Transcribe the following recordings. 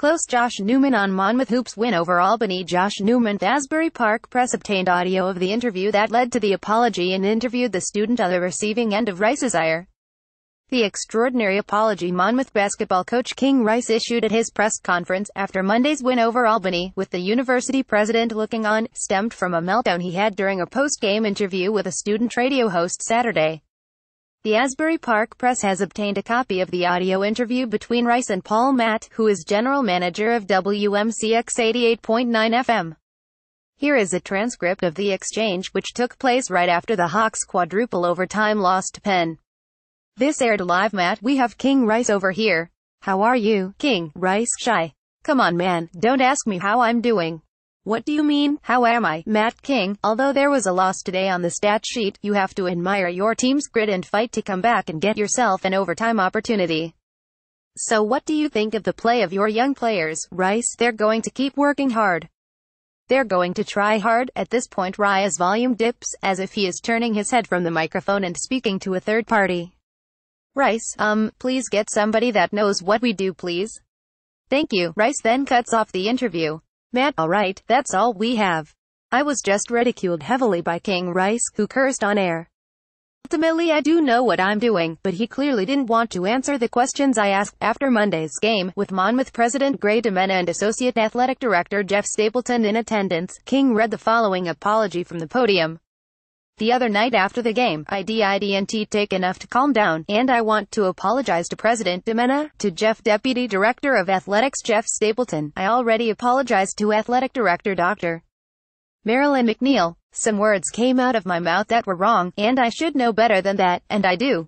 Close. Josh Newman on Monmouth hoops win over Albany. Josh Newman. The Asbury Park Press obtained audio of the interview that led to the apology and interviewed the student on the receiving end of Rice's ire. The extraordinary apology Monmouth basketball coach King Rice issued at his press conference after Monday's win over Albany, with the university president looking on, stemmed from a meltdown he had during a post-game interview with a student radio host Saturday. The Asbury Park Press has obtained a copy of the audio interview between Rice and Paul Matt, who is general manager of WMCX 88.9 FM. Here is a transcript of the exchange, which took place right after the Hawks' quadruple overtime loss to Penn. This aired live. Matt: we have King Rice over here. How are you, King? Rice: shy. Come on man, don't ask me how I'm doing. What do you mean, how am I? Matt: King, although there was a loss today on the stat sheet, you have to admire your team's grit and fight to come back and get yourself an overtime opportunity. So what do you think of the play of your young players? Rice: they're going to keep working hard. They're going to try hard. At this point Rice's volume dips, as if he is turning his head from the microphone and speaking to a third party. Rice: please get somebody that knows what we do, please. Thank you. Rice then cuts off the interview. Matt: alright, that's all we have. I was just ridiculed heavily by King Rice, who cursed on air. Ultimately I do know what I'm doing, but he clearly didn't want to answer the questions I asked. After Monday's game, with Monmouth President Gray Demena and Associate Athletic Director Jeff Stapleton in attendance, King read the following apology from the podium. The other night after the game, I didn't take enough to calm down, and I want to apologize to President Demena, to Jeff Deputy Director of Athletics Jeff Stapleton. I already apologized to Athletic Director Dr. Marilyn McNeil. Some words came out of my mouth that were wrong, and I should know better than that, and I do.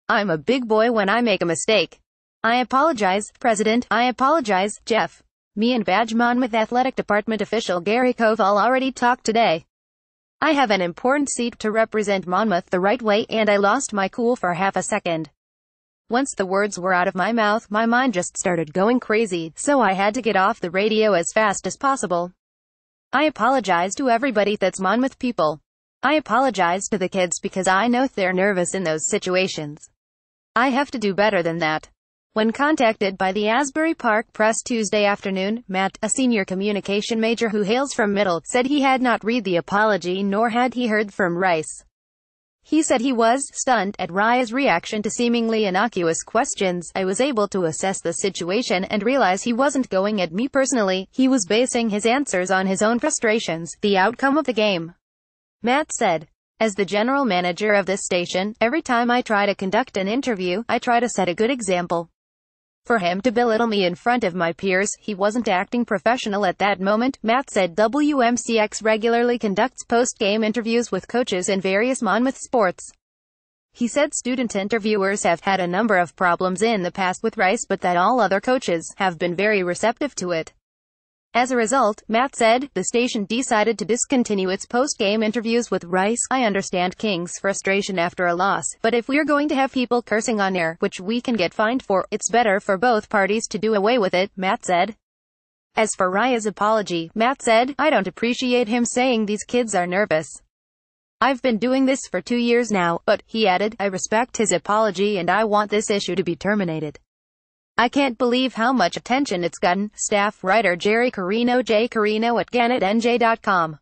I'm a big boy when I make a mistake. I apologize, President. I apologize, Jeff. Me and Badge Monmouth Athletic Department official Gary Koval already talked today. I have an important seat to represent Monmouth the right way, and I lost my cool for half a second. Once the words were out of my mouth, my mind just started going crazy, so I had to get off the radio as fast as possible. I apologize to everybody that's Monmouth people. I apologize to the kids because I know they're nervous in those situations. I have to do better than that. When contacted by the Asbury Park Press Tuesday afternoon, Matt, a senior communication major who hails from Middle, said he had not read the apology nor had he heard from Rice. He said he was stunned at Rice's reaction to seemingly innocuous questions. I was able to assess the situation and realize he wasn't going at me personally, he was basing his answers on his own frustrations, the outcome of the game. Matt said. As the general manager of this station, every time I try to conduct an interview, I try to set a good example. For him to belittle me in front of my peers, he wasn't acting professional at that moment. Matt said WMCX regularly conducts post-game interviews with coaches in various Monmouth sports. He said student interviewers have had a number of problems in the past with Rice, but that all other coaches have been very receptive to it. As a result, Matt said, the station decided to discontinue its post-game interviews with Rice. I understand King's frustration after a loss, but if we're going to have people cursing on air, which we can get fined for, it's better for both parties to do away with it, Matt said. As for Rice's apology, Matt said, I don't appreciate him saying these kids are nervous. I've been doing this for 2 years now, but, he added, I respect his apology and I want this issue to be terminated. I can't believe how much attention it's gotten. Staff writer Jerry Carino, J. Carino at GannetNJ.com.